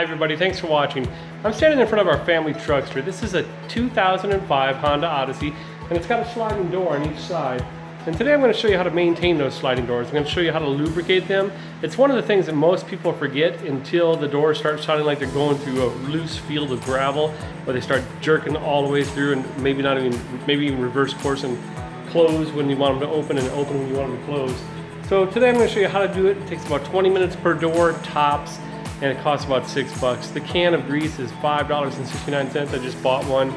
Hi everybody, thanks for watching. I'm standing in front of our family truckster. This is a 2005 Honda Odyssey, and it's got a sliding door on each side. And today I'm going to show you how to maintain those sliding doors. I'm going to show you how to lubricate them. It's one of the things that most people forget until the doors start sounding like they're going through a loose field of gravel, where they start jerking all the way through and maybe even reverse course and close when you want them to open and open when you want them to close. So today I'm going to show you how to do it. It takes about 20 minutes per door, tops, and it costs about $6. The can of grease is $5.69. I just bought one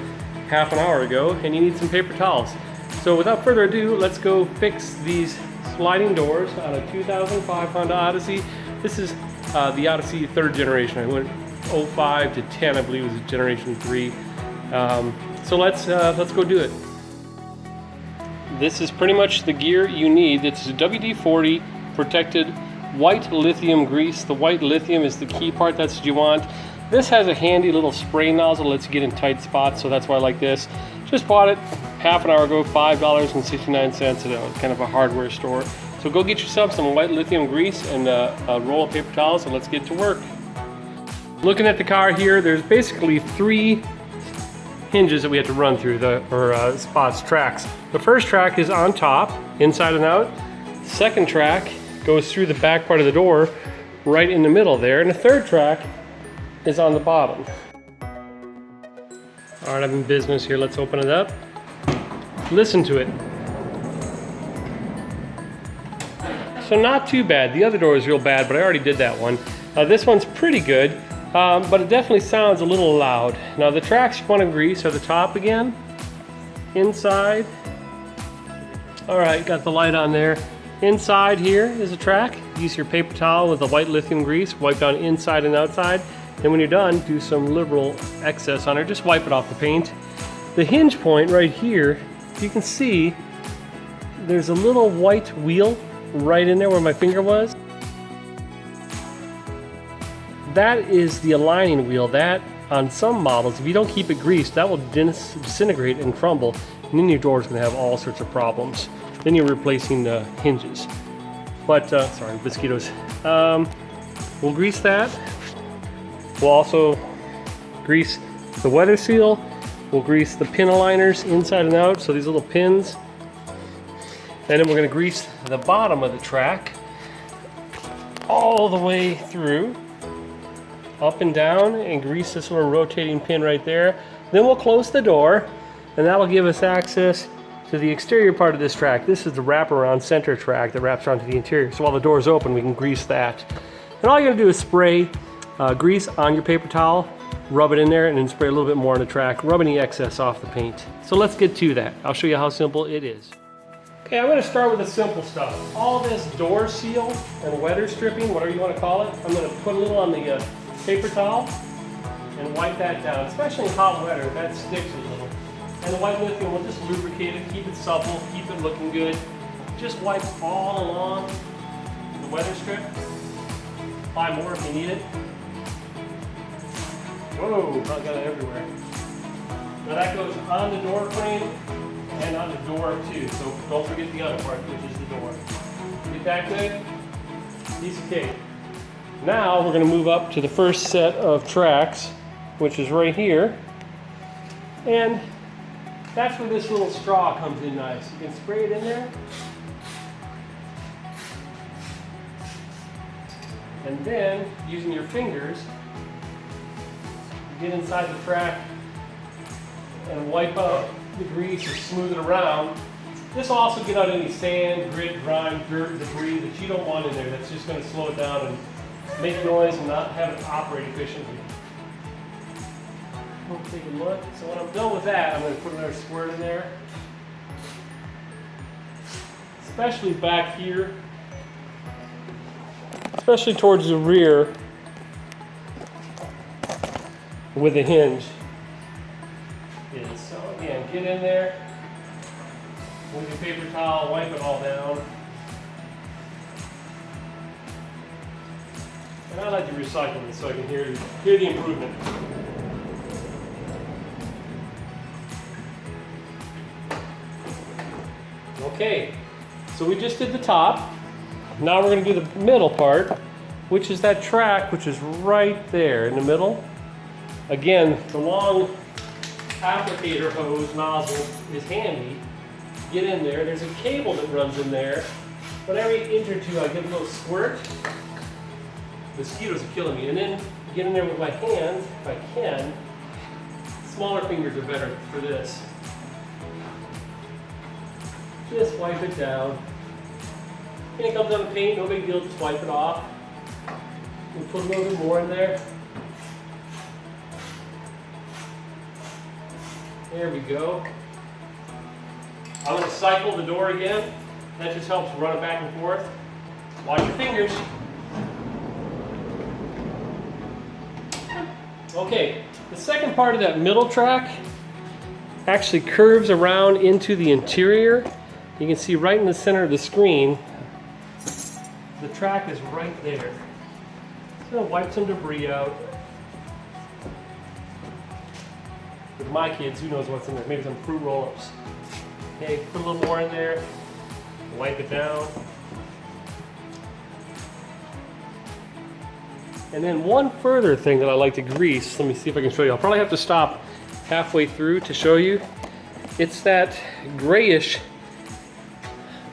half an hour ago, and you need some paper towels. So without further ado, let's go fix these sliding doors on a 2005 Honda Odyssey. This is the Odyssey 3rd generation. I went 05 to 10, I believe, was generation 3. So let's go do it. This is pretty much the gear you need. It's a WD-40 protected white lithium grease. The white lithium is the key part. That's what you want. This has a handy little spray nozzle that lets you get in tight spots, so that's why I like this. Just bought it half an hour ago, $5.69 at kind of a hardware store. So go get yourself some white lithium grease and a roll of paper towels, and let's get to work. Looking at the car here, there's basically 3 hinges that we have to run through, tracks. The first track is on top, inside and out. Second track goes through the back part of the door, right in the middle there, and the third track is on the bottom. All right, I'm in business here. Let's open it up. Listen to it. So not too bad. The other door is real bad, but I already did that one. This one's pretty good, but it definitely sounds a little loud. Now the tracks you want to grease are the top again, inside. All right, got the light on there. Inside here is a track. Use your paper towel with the white lithium grease, wipe down inside and outside. And when you're done, do some liberal excess on it. Just wipe it off the paint. The hinge point right here, you can see there's a little white wheel right in there where my finger was. That is the aligning wheel. That, on some models, if you don't keep it greased, that will disintegrate and crumble. And then your door is going to have all sorts of problems. Then you're replacing the hinges. But, sorry, mosquitoes. We'll grease that. We'll also grease the weather seal. We'll grease the pin aligners inside and out, so these little pins. And then we're going to grease the bottom of the track all the way through, up and down, and grease this little rotating pin right there. Then we'll close the door, and that'll give us access to the exterior part of this track. This is the wraparound center track that wraps around to the interior. So while the door is open, we can grease that. And all you're going to do is spray grease on your paper towel, rub it in there, and then spray a little bit more on the track. Rub any excess off the paint. So let's get to that. I'll show you how simple it is. Okay, I'm going to start with the simple stuff. All this door seal and weather stripping, whatever you want to call it, I'm going to put a little on the paper towel and wipe that down, especially in hot weather. That sticks a little. And the white lithium will just lubricate it, keep it supple, keep it looking good. Just wipe all along the weather strip. Apply more if you need it. Whoa, I got it everywhere. Now that goes on the door frame and on the door too, so don't forget the other part, which is the door. Get that good? Piece of cake. Now we're going to move up to the first set of tracks, which is right here. And that's where this little straw comes in nice. You can spray it in there. And then, using your fingers, get inside the track and wipe out the grease or smooth it around. This will also get out any sand, grit, grime, dirt, debris that you don't want in there. That's just going to slow it down and make noise and not have it operate efficiently. We'll take a look. So when I'm done with that, I'm going to put another squirt in there. Especially back here. Especially towards the rear with the hinge. So again, get in there with your paper towel, wipe it all down. And I like to recycle it so I can hear the improvement. Okay, so we just did the top. Now we're going to do the middle part, which is that track which is right there in the middle. Again, the long applicator hose nozzle is handy. Get in there. There's a cable that runs in there. But every inch or two I give a little squirt. Mosquitoes are killing me. And then get in there with my hands if I can. Smaller fingers are better for this. Just wipe it down. And it comes out of paint, no big deal, just wipe it off. And put a little bit more in there. There we go. I'm going to cycle the door again. That just helps run it back and forth. Watch your fingers. Okay, the second part of that middle track actually curves around into the interior. You can see right in the center of the screen, the track is right there. Just going to wipe some debris out. With my kids, who knows what's in there? Maybe some fruit roll-ups. Okay, put a little more in there. Wipe it down. And then one further thing that I like to grease, let me see if I can show you. I'll probably have to stop halfway through to show you. It's that grayish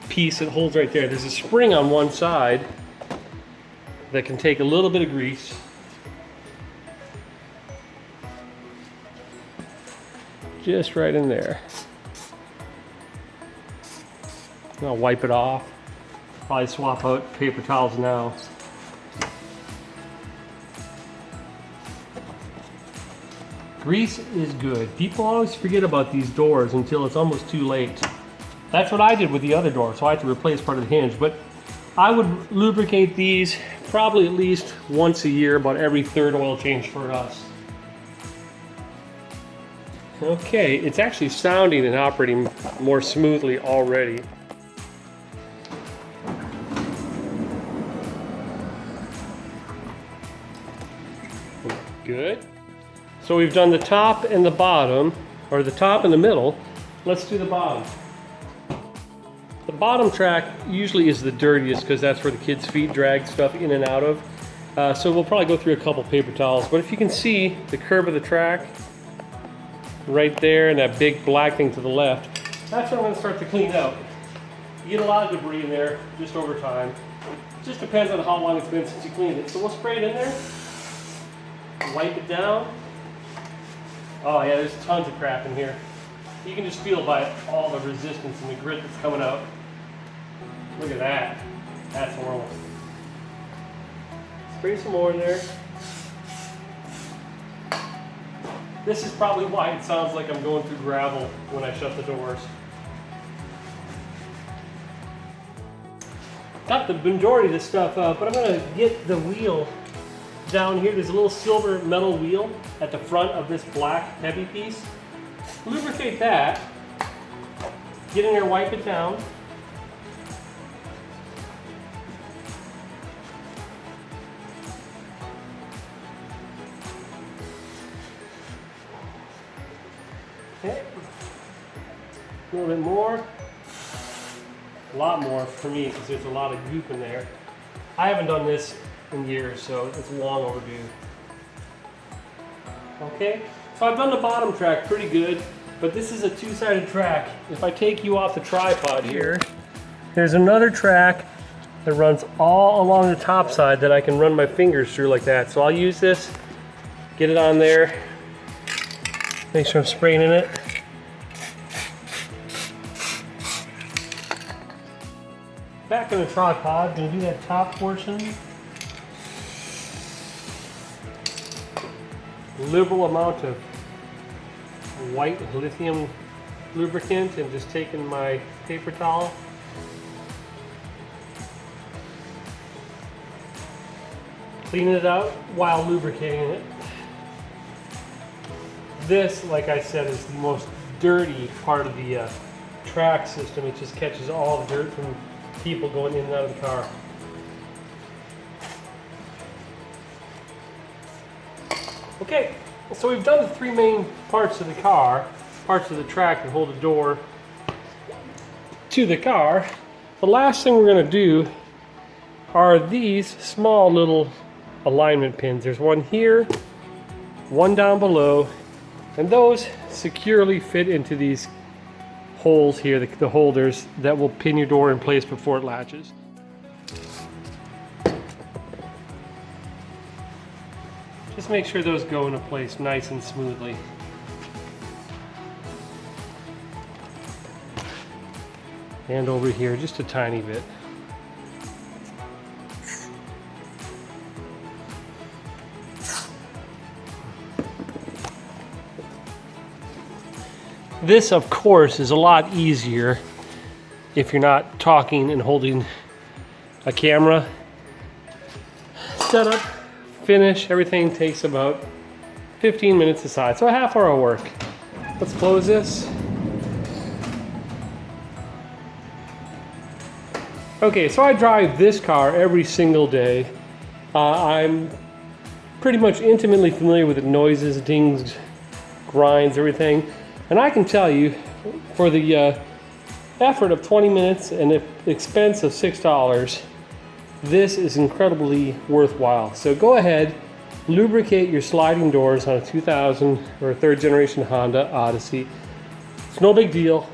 piece that holds right there. There's a spring on one side that can take a little bit of grease. Just right in there. And I'll wipe it off. Probably swap out paper towels now. Grease is good. People always forget about these doors until it's almost too late. That's what I did with the other door, so I had to replace part of the hinge. But I would lubricate these probably at least once a year, about every third oil change for us. Okay, it's actually sounding and operating more smoothly already. Good. So we've done the top and the bottom, or the top and the middle. Let's do the bottom. The bottom track usually is the dirtiest because that's where the kids' feet drag stuff in and out of. So we'll probably go through a couple paper towels. But if you can see the curve of the track right there and that big black thing to the left, that's what I'm going to start to clean out. You get a lot of debris in there just over time. It just depends on how long it's been since you cleaned it. So we'll spray it in there, wipe it down. Oh yeah, there's tons of crap in here. You can just feel by all the resistance and the grit that's coming out. Look at that. That's horrible. Spray some more in there. This is probably why it sounds like I'm going through gravel when I shut the doors. Got the majority of this stuff up, but I'm going to get the wheel down here. There's a little silver metal wheel at the front of this black heavy piece. Lubricate that. Get in there, wipe it down. Okay. A little bit more. A lot more for me because there's a lot of goop in there. I haven't done this in years, so it's long overdue. Okay, so I've done the bottom track pretty good, but this is a two-sided track. If I take you off the tripod here, there's another track that runs all along the top side that I can run my fingers through like that. So I'll use this, get it on there, make sure I'm spraying in it. Back in the tripod, gonna do that top portion. Liberal amount of white lithium lubricant and just taking my paper towel. Cleaning it out while lubricating it. This, like I said, is the most dirty part of the track system. It just catches all the dirt from people going in and out of the car. Okay, so we've done the three main parts of the car, parts of the track that hold the door to the car. The last thing we're going to do are these small little alignment pins. There's one here, one down below, and those securely fit into these holes here, the holders that will pin your door in place before it latches. Just make sure those go into place nice and smoothly. And over here, just a tiny bit. This, of course, is a lot easier if you're not talking and holding a camera. Setup, finish, everything takes about 15 minutes aside, so a half hour of work. Let's close this. Okay, so I drive this car every single day. I'm pretty much intimately familiar with the noises, dings, grinds, everything. And I can tell you, for the effort of 20 minutes and the expense of $6, this is incredibly worthwhile. So go ahead, lubricate your sliding doors on a 2000 or 3rd generation Honda Odyssey. It's no big deal.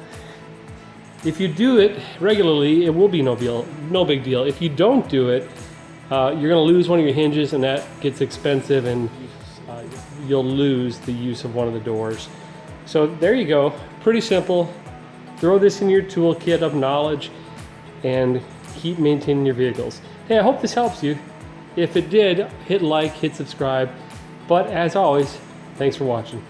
If you do it regularly, it will be no big deal. If you don't do it, you're going to lose one of your hinges, and that gets expensive, and you'll lose the use of one of the doors. So there you go, pretty simple. Throw this in your toolkit of knowledge and keep maintaining your vehicles. Hey, I hope this helps you. If it did, hit like, hit subscribe. But as always, thanks for watching.